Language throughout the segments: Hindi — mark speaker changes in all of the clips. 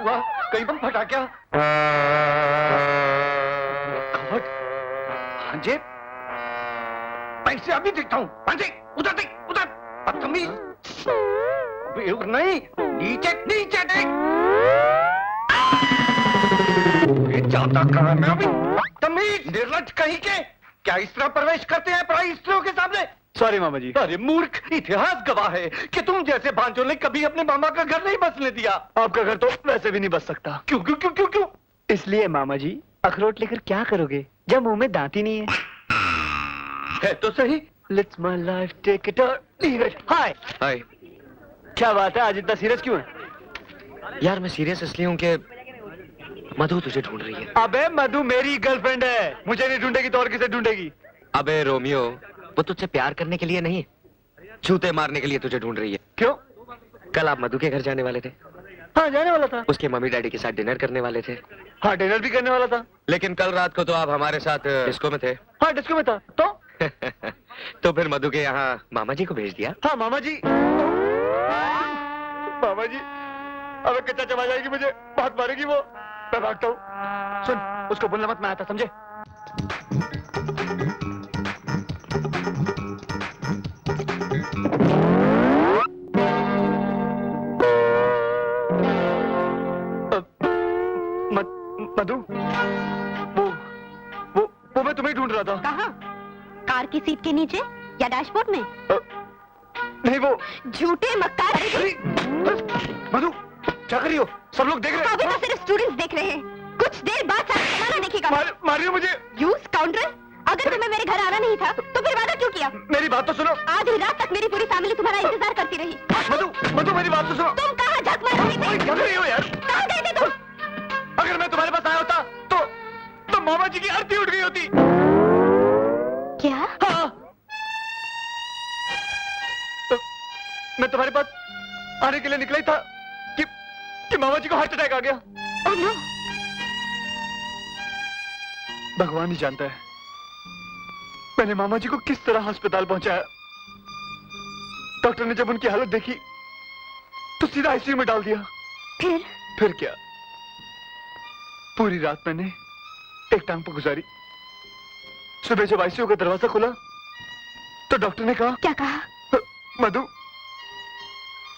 Speaker 1: हुआ? कहीं बम फटा क्या? कवट? भांजे? पैसे अभी देखता हूँ। भांजे, उधर देख, उधर। बदतमीज। नहीं, नीचे नीचे देख। ये जाता कहाँ मैं अभी? बदतमीज, निर्लज्ज कहीं के। क्या इस तरह प्रवेश करते हैं पराई स्त्रियों के सामने?
Speaker 2: सॉरी मामा जी।
Speaker 1: अरे मूर्ख, इतिहास गवाह है कि तुम जैसे भांजों ने कभी अपने मामा का घर नहीं बसने दिया।
Speaker 2: आपका घर तो वैसे भी नहीं बस सकता।
Speaker 1: क्यों क्यों क्यों क्यों क्यों?
Speaker 2: इसलिए मामा जी, अखरोट लेकर क्या करोगे जब मुंह में दांत ही नहीं है?
Speaker 1: है तो सही।
Speaker 2: Let's my life take it or leave it. Hi.
Speaker 3: हाय।
Speaker 2: क्या बात है, आज इतना सीरियस क्यों है?
Speaker 3: यार मैं सीरियस इसलिए हूँ कि मधु तुझे ढूंढ रही है।
Speaker 2: अबे मधु मेरी गर्लफ्रेंड है, मुझे नहीं ढूंढेगी तो और किसे ढूंढेगी?
Speaker 3: अबे रोमियो, वो तुझसे प्यार करने के लिए नहीं, छूते मारने के लिए तुझे ढूंढ रही है।
Speaker 2: क्यों?
Speaker 3: कल आप मधु के घर जाने वाले थे।
Speaker 2: हाँ जाने वाला था।
Speaker 3: उसके मम्मी डैडी के साथ डिनर करने वाले थे।
Speaker 2: हाँ डिनर भी करने वाला था।
Speaker 3: लेकिन कल रात को तो आप हमारे साथ डिस्को में थे।
Speaker 2: हाँ डिस्को में था तो?
Speaker 3: तो फिर मधु के यहाँ मामा जी को भेज दिया।
Speaker 2: हाँ मामा जी। मामा जी, अबे कच्चा चबा जाएगी मुझे, बहुत मारेगी वो। मैं भागता हूँ। सुन, उसको बोलना मत, मैं आता, समझे? मधु, वो मैं तुम्हें ढूंढ रहा था।
Speaker 4: कहाँ? कार की सीट के नीचे या डैशबोर्ड में?
Speaker 2: नहीं वो
Speaker 4: झूठे मक्कार।
Speaker 2: मधु, क्या कर रही हो? सब लोग देख रहे हैं।
Speaker 4: अभी तो सिर्फ स्टूडेंट्स देख रहे हैं, कुछ देर बाद सारा जमाना देखेगा।
Speaker 2: मारियो मुझे।
Speaker 4: यू स्काउंड्रल, अगर तुम्हें मेरे घर आना नहीं था तो फिर वादा क्यों किया?
Speaker 2: मेरी बात तो सुनो।
Speaker 4: आधी रात तक मेरी पूरी फैमिली तुम्हारा इंतजार करती रही।
Speaker 2: मधु मेरी बात तो सुनो।
Speaker 4: तुम कहाँ झक मार रहे थे?
Speaker 2: क्या कर रही हो यार?
Speaker 4: कहाँ गए थे तुम?
Speaker 2: अगर मैं तुम्हारे पास आया होता तो मामा जी की आरती उठ गई होती।
Speaker 4: क्या?
Speaker 2: हाँ। तो मैं तुम्हारे पास आने के लिए निकला ही था कि मामा जी को हार्ट अटैक आ गया।
Speaker 4: Oh no.
Speaker 2: भगवान ही जानता है मैंने मामा जी को किस तरह अस्पताल पहुंचाया। डॉक्टर ने जब उनकी हालत देखी तो सीधा आईसीयू में डाल दिया। फिर क्या, पूरी रात मैंने एक टांग पर गुजारी। सुबह जब आईसीयू का दरवाजा खुला तो डॉक्टर ने कहा।
Speaker 4: क्या कहा?
Speaker 2: Madhu,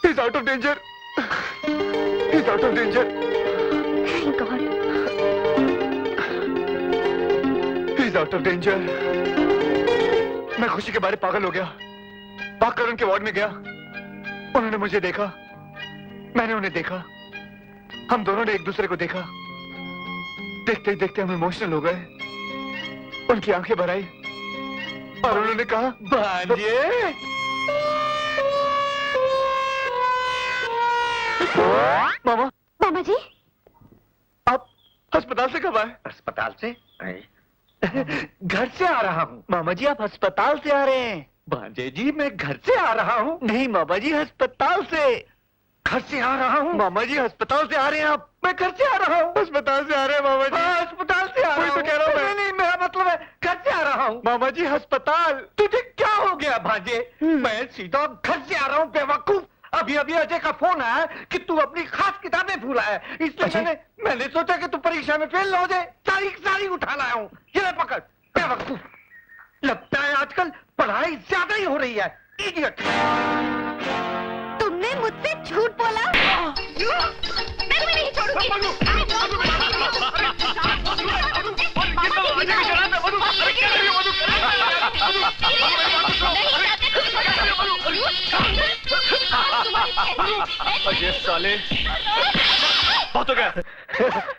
Speaker 2: he is out of danger, he is out of danger,
Speaker 4: thank God,
Speaker 2: he is out of danger. मैं खुशी के बारे पागल हो गया, भागकर उनके वार्ड में गया। उन्होंने मुझे देखा, मैंने उन्हें देखा, हम दोनों ने एक दूसरे को देखा। देखते ही देखते हम इमोशनल हो गए। उनकी आंखें भर आई और उन्होंने कहा, भांजे। मामा
Speaker 4: जी,
Speaker 2: आप अस्पताल से कब आए?
Speaker 1: अस्पताल से? घर से आ रहा हूँ।
Speaker 2: मामा जी आप अस्पताल से आ रहे हैं?
Speaker 1: भांजे जी मैं घर से आ रहा हूँ।
Speaker 2: नहीं मामा जी, अस्पताल से।
Speaker 1: घर से आ रहा हूँ।
Speaker 2: मामा जी अस्पताल से आ रहे हैं आप?
Speaker 1: मैं घर से आ रहा हूँ।
Speaker 2: अस्पताल से आ रहे हैं मामा जी?
Speaker 1: हाँ, अस्पताल से आ रहा हूँ।
Speaker 2: तो कह रहा हूँ मैं।
Speaker 1: नहीं, मेरा मतलब है घर से आ रहा हूँ।
Speaker 2: मामा जी अस्पताल।
Speaker 1: तुझे क्या हो गया भांजे? मैं सीधा घर से आ रहा हूँ बेवकूफ। अभी अभी अजय का फोन आया कि तू अपनी खास किताबें भूला है, इसलिए मैंने सोचा कि तू परीक्षा में फेल हो जाए, सारी उठा लाया हूँ। ये पकड़ बेवकूफ। लगता है आजकल पढ़ाई ज्यादा ही हो रही है। इडियट।
Speaker 4: तुमने मुझसे झूठ बोला। मैं तुम्हें नहीं छोड़ूंगी।
Speaker 2: अजय साले, बहुत हो गया।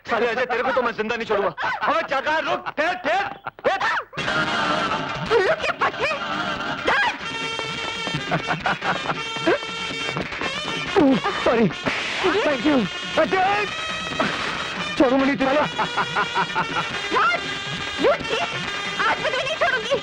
Speaker 2: साले अजय, तेरे को तो मैं जिंदा नहीं छोड़ूंगा। हमें चाकार, रुक, ठहर।
Speaker 4: उल्लू के पट्टे।
Speaker 2: Sorry, thank you. अजय, छोड़ो मुझे तुम्हारा।
Speaker 4: आज मैं तुम्हें नहीं छोड़ूंगी।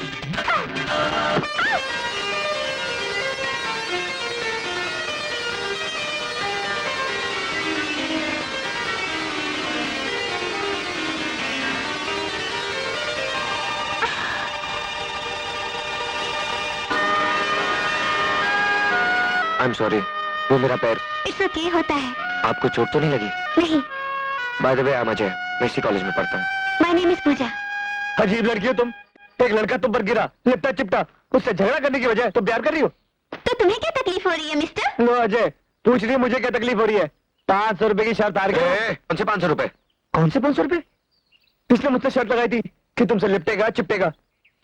Speaker 3: I'm sorry, वो मेरा पैर।
Speaker 4: इट्स ओके, होता है।
Speaker 3: आपको चोट तो नहीं लगी?
Speaker 4: नहीं।
Speaker 3: By the way, I'm Ajay, मैं इसी कॉलेज में पढ़ता हूँ।
Speaker 4: माय नेम इज पूजा।
Speaker 2: अजीब लड़की हो तुम। एक लड़का तुम पर गिरा, लिपटा चिपटा, उससे झगड़ा करने की बजाय तुम प्यार कर रही हो।
Speaker 4: तो तुम्हें क्या तकलीफ हो रही है मिस्टर?
Speaker 2: लो अजय, पूछ रही है मुझे क्या तकलीफ हो रही है। 500 रुपए की शर्त हार गए।
Speaker 3: कौन से 500 रुपए?
Speaker 2: कौन से 500 रुपए? इसने मुझसे शर्त लगाई थी कि तुमसे लिपटेगा चिपटेगा।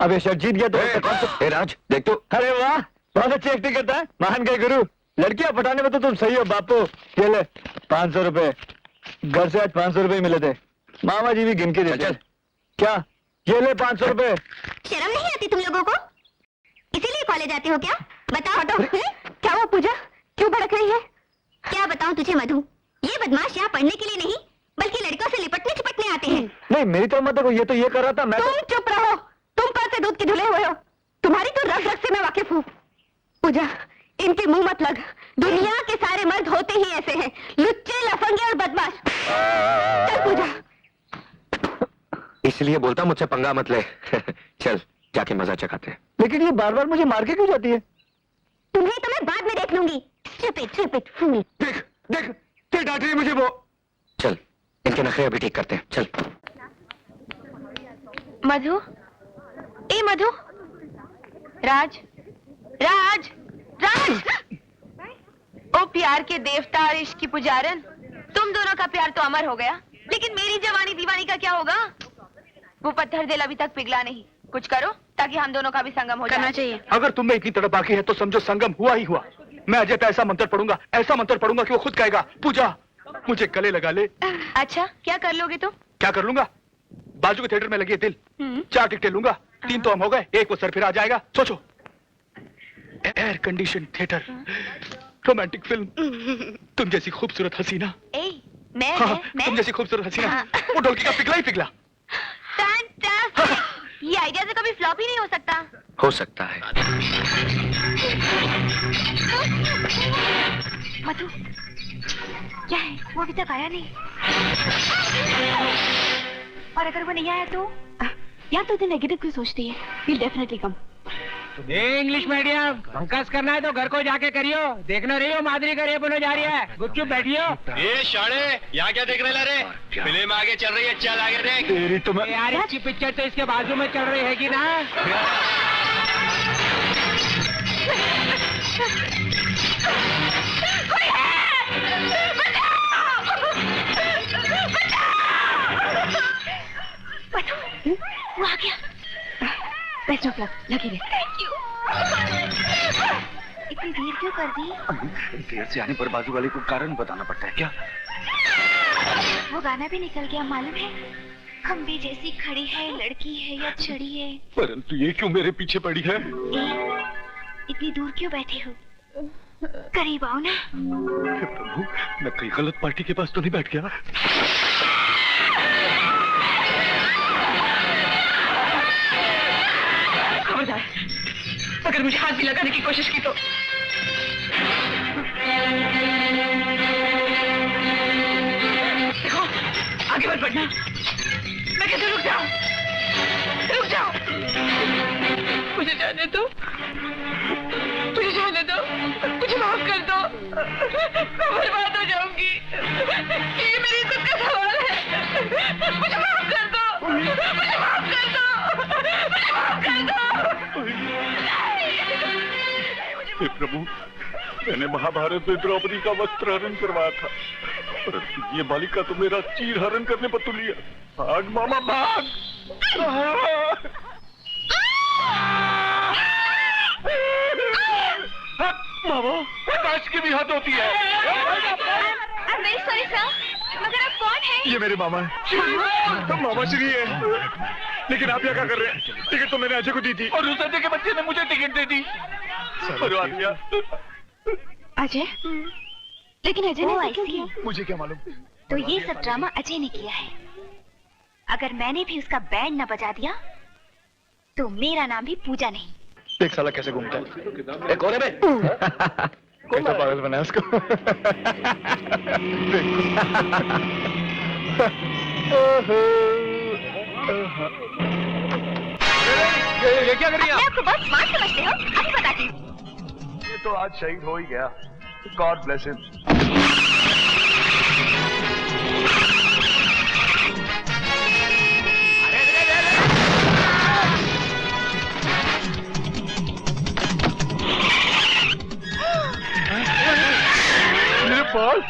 Speaker 2: अब ये शर्त जीत गया तो उससे कौन सा?
Speaker 3: ए राज, देख तो।
Speaker 2: अरे वाह, बहुत अच्छी एक्टिंग करता है, महान गए गुरु। लड़कियां पटाने में तो तुम सही हो बापू। ये ले 500 रुपए। घर से आज 500 रुपए मिले थे, मामा जी भी गिन के देते।
Speaker 3: चल।
Speaker 2: क्या? ये ले 500 रुपए।
Speaker 4: शर्म नहीं आती तुम लोगों को? इसीलिए कॉलेज आते हो क्या? बताओ तो। क्या हुआ पूजा, क्यों भड़क रही है? क्या बताऊं तुझे मधु, ये बदमाश यहाँ पढ़ने के लिए नहीं बल्कि लड़कों से लिपटने चिपटने आते हैं।
Speaker 2: नहीं मेरी तो मत देखो, ये तो ये कर रहा था मैं।
Speaker 4: तुम चुप रहो, तुम कल से दूध के धुले हुए हो। तुम्हारी तो रग रग से मैं वाकिफ हूँ। पूजा, इनके मुंह मत लग। दुनिया के सारे मर्द होते ही ऐसे हैं, लुच्चे, लफंगे और बदमाश। चल पूजा।
Speaker 3: इसलिए बोलता मुझसे पंगा मत ले। चल जाके मजा चखाते हैं।
Speaker 2: लेकिन ये बार बार मुझे मार के क्यों जाती है?
Speaker 4: तुम्हें तो मैं बाद में देख लूंगी। Stupid fool।
Speaker 2: देख देख, फिर डांट रही है मुझे वो।
Speaker 3: चल, इनके नखरे अभी ठीक करते हैं। चल।
Speaker 4: मधु, ए मधु, राज, राज, राज।
Speaker 5: ओ प्यार के देवता और इश्क की पुजारन, तुम दोनों का प्यार तो अमर हो गया, लेकिन मेरी जवानी दीवानी का क्या होगा? वो पत्थर दिल अभी तक पिघला नहीं। कुछ करो ताकि हम दोनों का भी संगम हो
Speaker 4: करना
Speaker 5: जाए।
Speaker 4: चाहिए।
Speaker 2: अगर तुम में इतनी तड़प बाकी है तो समझो संगम हुआ ही हुआ। मैं अजय पे ऐसा मंत्र पढ़ूंगा, ऐसा मंत्र पढ़ूंगा कि वो खुद कहेगा पूजा मुझे गले लगा ले।
Speaker 5: अच्छा, क्या कर लोगे तुम?
Speaker 2: क्या कर लूंगा? बाजू के थिएटर में लगी है दिल, 4 टिकटें लूंगा। 3 तो हम हो गए, एक वो सर फिर आ जाएगा। सोचो, air condition theatre, romantic film, तुम जैसी खूबसूरत हसीना।
Speaker 5: मैं
Speaker 2: हाँ, तुम जैसी खूबसूरत हसीना।
Speaker 5: हाँ।
Speaker 2: वो ढोलकी का पिघला ही पिघला।
Speaker 5: फैंटास्टिक! ये आइडिया से कभी फ्लॉप ही नहीं हो सकता।
Speaker 3: हो सकता है।
Speaker 5: मधु, क्या है? वो अभी तक आया नहीं। और अगर वो नहीं आया तो?
Speaker 4: या तो नेगेटिव क्यों सोचती है? He'll definitely come।
Speaker 6: English medium Pankaj करना है तो घर को जाके करियो। देखना रही हो माधुरी का रेप होने जा रही है। गुपचुप बैठियो।
Speaker 7: ये शाणे यहाँ क्या देख रहे रे? फिल्म आगे चल रही है, चल आगे देख।
Speaker 2: तेरी तो मैं
Speaker 6: यार इसकी पिक्चर तो इसके बाजू में चल रही है कि ना?
Speaker 5: वो आ गया।
Speaker 4: बेस्ट ऑफ लक, लकी रहे।
Speaker 5: Thank you. इतनी देर क्यों कर दी?
Speaker 2: देर से आने पर बाजू वाले को कारण बताना पड़ता है क्या?
Speaker 5: वो गाना भी निकल गया, मालूम है? हम भी जैसी खड़ी है, लड़की है या छड़ी है।
Speaker 2: परंतु ये क्यों मेरे पीछे पड़ी है?
Speaker 5: इतनी दूर क्यों बैठे हो? करीब आओ ना।
Speaker 2: हे प्रभु, मैं कहीं गलत पार्टी के पास तो नहीं बैठ गया?
Speaker 5: खबरदार, अगर मुझे हाथ भी लगाने की कोशिश की तो। देखो, आगे मत बढ़ना। मैं कहती हूँ रुक जाओ, रुक जाओ। मुझे जाने दो, मुझे जाने दो, मुझे माफ कर दो। मैं बर्बाद हो जाऊंगी। ये मेरी इज्जत का सवाल है। मुझे माफ कर दो, मुझे माफ कर दो, मुझे माफ कर दो।
Speaker 2: हे प्रभु, मैंने महाभारत में द्रौपदी का वस्त्र हरण करवाया था, परंतु ये बालिका तो मेरा चीर हरण करने पर तुली है। भाग मामा भाग! मामा, काश की भी हद होती है।
Speaker 5: I'm very sorry, sir. मगर आप कौन हैं?
Speaker 2: ये मेरे मामा है। मामा श्री है। लेकिन आप यहाँ क्या कर रहे हैं? टिकट तो मैंने अजय को दी थी और उस अजय के बच्चे ने मुझे टिकट दे दी।
Speaker 5: अजय? लेकिन अजय ने ऐसा क्यों किया?
Speaker 2: मुझे क्या मालूम?
Speaker 5: तो ये सब ड्रामा अजय ने किया है। अगर मैंने भी उसका बैंड न बजा दिया तो मेरा नाम भी पूजा नहीं।
Speaker 2: एक साला कैसे घूमता है? एक कोने में कैसा पागल बना है उसको? ये क्या कर रही
Speaker 5: अपने आप को बहुत स्मार्ट समझते हो? अभी बताती हूँ।
Speaker 2: ये तो आज शहीद हो ही गया। God bless him. पॉल।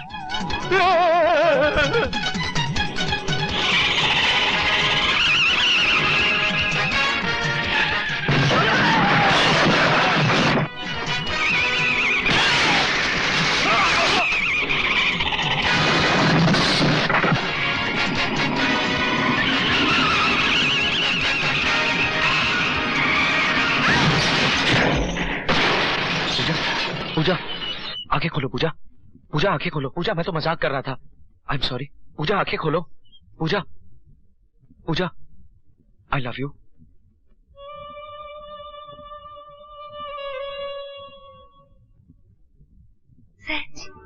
Speaker 3: पूजा आंखें खोलो। पूजा पूजा आंखें खोलो। पूजा मैं तो मजाक कर रहा था। I am sorry. पूजा आंखें खोलो। पूजा पूजा आई लव यू।
Speaker 4: सच।